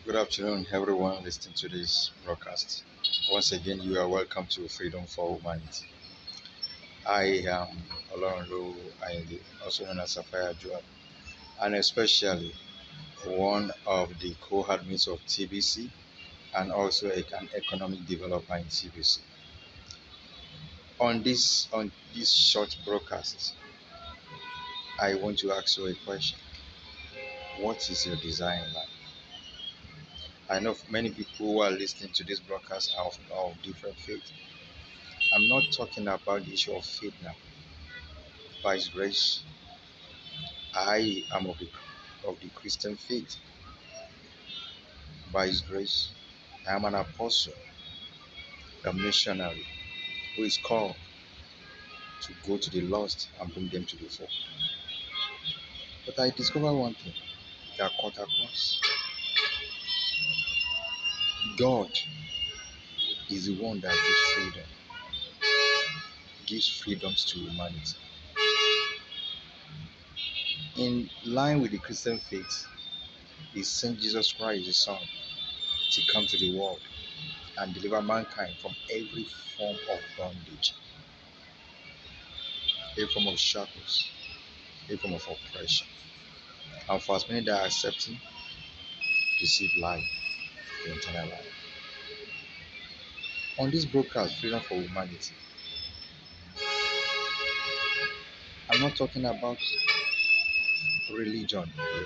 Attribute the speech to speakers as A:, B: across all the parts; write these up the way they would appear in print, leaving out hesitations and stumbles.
A: Good afternoon, everyone listening to this broadcast. Once again, you are welcome to Freedom for Humanity. I am Olorunlo Ayinde, also known as Sapphire Joab, and especially one of the co-admins of TBC and also an economic developer in TBC. On this short broadcast, I want to ask you a question. What is your desire in life? I know many people who are listening to this broadcast are of different faith. I'm not talking about the issue of faith now. By His grace, I am of the Christian faith. By His grace, I am an apostle, a missionary who is called to go to the lost and bring them to the fold. But I discovered one thing that cut across. God is the one that gives freedoms to humanity. In line with the Christian faith, He sent Jesus Christ, His Son, to come to the world and deliver mankind from every form of bondage, every form of shackles, every form of oppression. And for as many that accept Him, receive life, the eternal life. On this broadcast, Freedom for Humanity, I'm not talking about religion here.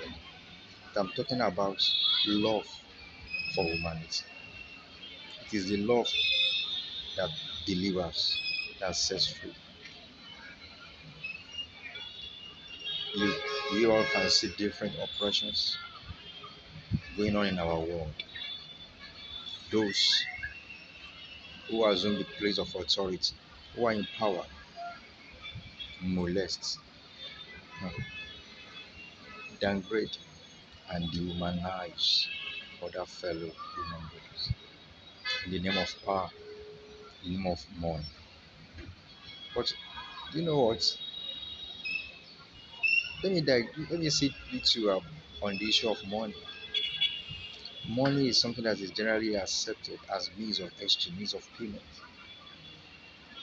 A: I'm talking about love for humanity. It is the love that delivers, that sets free. You, we all can see different oppressions going on in our world. Those who assume the place of authority, who are in power, molest, downgrade, and dehumanize other fellow human beings in the name of power, in the name of money. But you know what? Let me say it you on the issue of money. Money is something that is generally accepted as means of exchange, means of payment.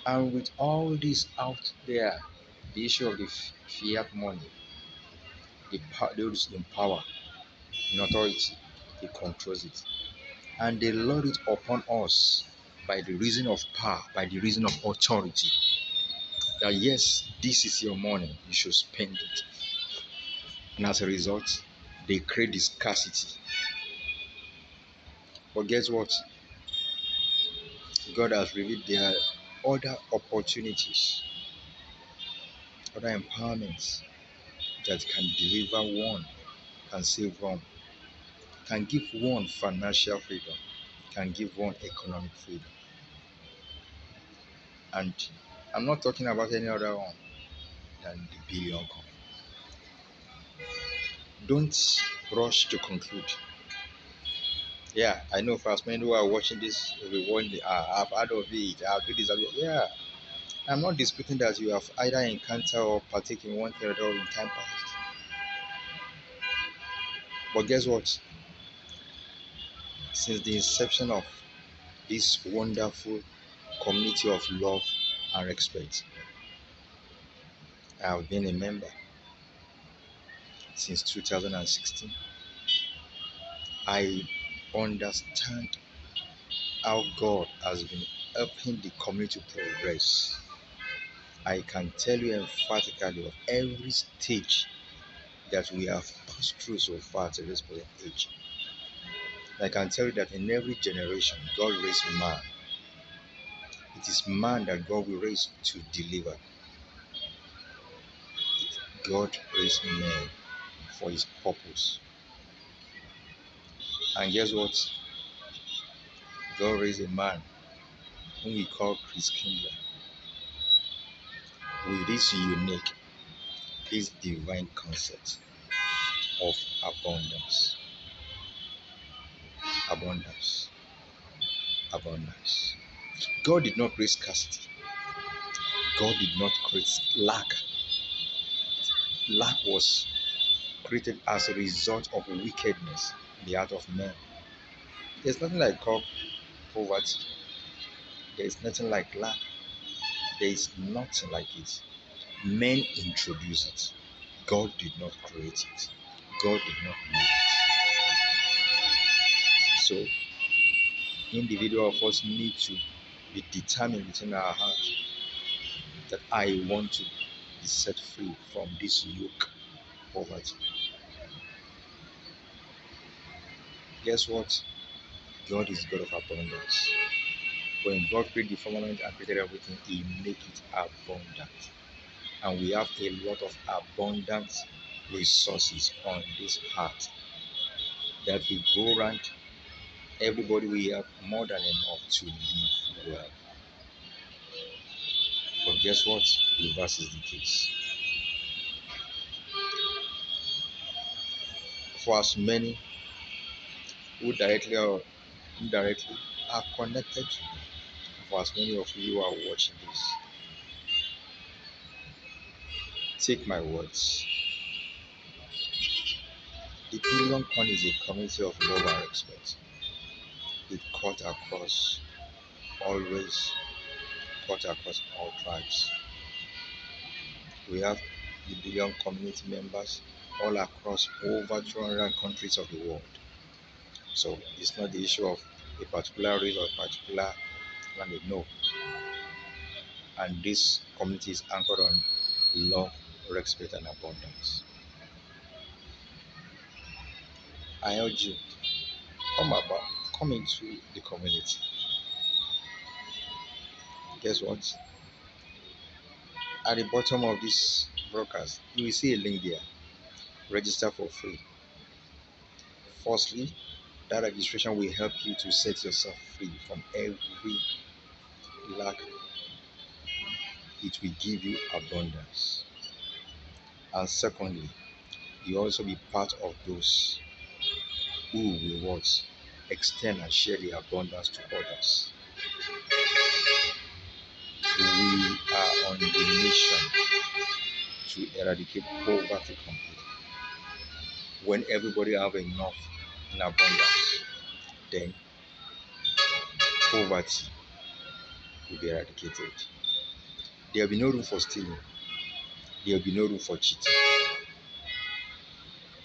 A: And with all this out there, the issue of the fiat money, those in power, in authority, they controls it. And they lord it upon us by the reason of power, by the reason of authority. That yes, this is your money, you should spend it. And as a result, they create this scarcity. But guess what? God has revealed there are other opportunities, other empowerments that can deliver one, can save one, can give one financial freedom, can give one economic freedom. And I'm not talking about any other one than the billion coin. Don't rush to conclude. Yeah, I know for as many who are watching this, will be wondering, I've heard of it, I'll do this, yeah. I'm not disputing that you have either encountered or partaken in one thing or other in time past. But guess what? Since the inception of this wonderful community of love and respect, I have been a member since 2016. I understand how God has been helping the community progress. I can tell you emphatically of every stage that we have passed through so far to this present age. I can tell you that in every generation, God raised man. It is man that God will raise to deliver. God raised men for His purpose. And guess what? God raised a man whom we call Chris Kindler with this unique, this divine concept of abundance. Abundance. Abundance. God did not create scarcity. God did not create lack. Lack was created as a result of wickedness in the heart of man. There's nothing like called poverty. There is nothing like lack. There is nothing like it. Men introduce it. God did not create it. God did not make it. So, individual of us need to be determined within our heart that I want to be set free from this yoke of poverty. Guess what? God is God of abundance. When God created the firmament and created everything, He made it abundant. And we have a lot of abundant resources on this earth that we go around. Everybody we have more than enough to live well. But guess what? Reverse is the case. For as many who directly or indirectly are connected to me, for as many of you who are watching this, take my words. The Billion Con is a community of love and respect. It always cut across all tribes. We have the Billion community members all across over 200 countries of the world. So it's not the issue of a particular race or a particular language, no. And this community is anchored on love, respect, and abundance. I urge you, come into the community. Guess what? At the bottom of this broadcast, you will see a link there. Register for free. Firstly, that registration will help you to set yourself free from every lack. It will give you abundance. And secondly, you also be part of those who will what? Extend and share the abundance to others. We are on the mission to eradicate poverty completely. When everybody have enough in abundance, then poverty will be eradicated. There will be no room for stealing. There will be no room for cheating.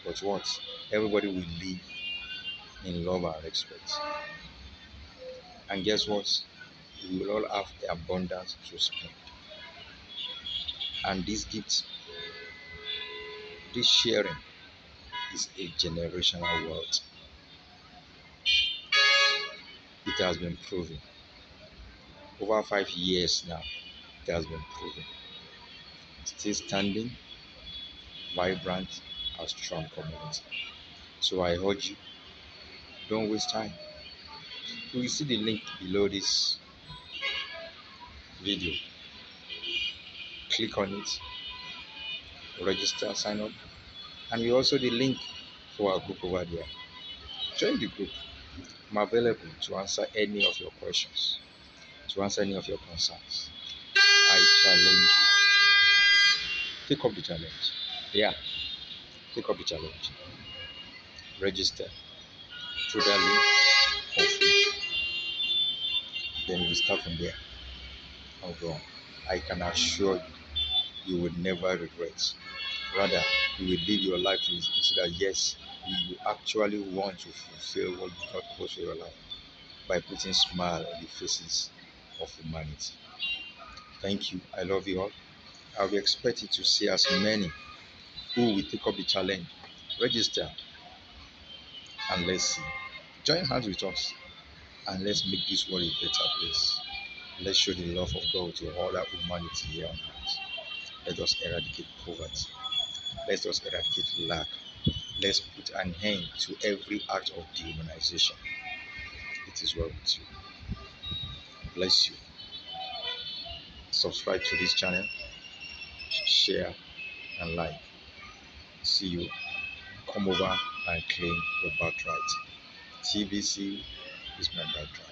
A: But what? Everybody will live in love and respect. And guess what? We will all have the abundance to spend. And this gift, this sharing, is a generational wealth. It has been proven. Over 5 years now, it has been proven. Still standing, vibrant, and strong community. So I urge you, don't waste time. You will see the link below this video. Click on it, register, sign up, and we also the link for our group over there. Join the group. I'm available to answer any of your questions, to answer any of your concerns. I challenge you. Take up the challenge. Yeah, take up the challenge. Register through that link for free. Then we start from there and go on. I can assure you, you will never regret. Rather, you will live your life in so that yes, you actually want to fulfill what God calls for your life by putting smile on the faces of humanity. Thank you. I love you all. I'll be expecting to see as many who will take up the challenge. Register and let's see. Join hands with us and let's make this world a better place. Let's show the love of God to all our humanity here on earth. Let us eradicate poverty. Let us eradicate lack. Let's put an end to every act of dehumanization. It is well with you. Bless you. Subscribe to this channel, share and like. See you. Come over and claim your birthright. TVC is my birthright.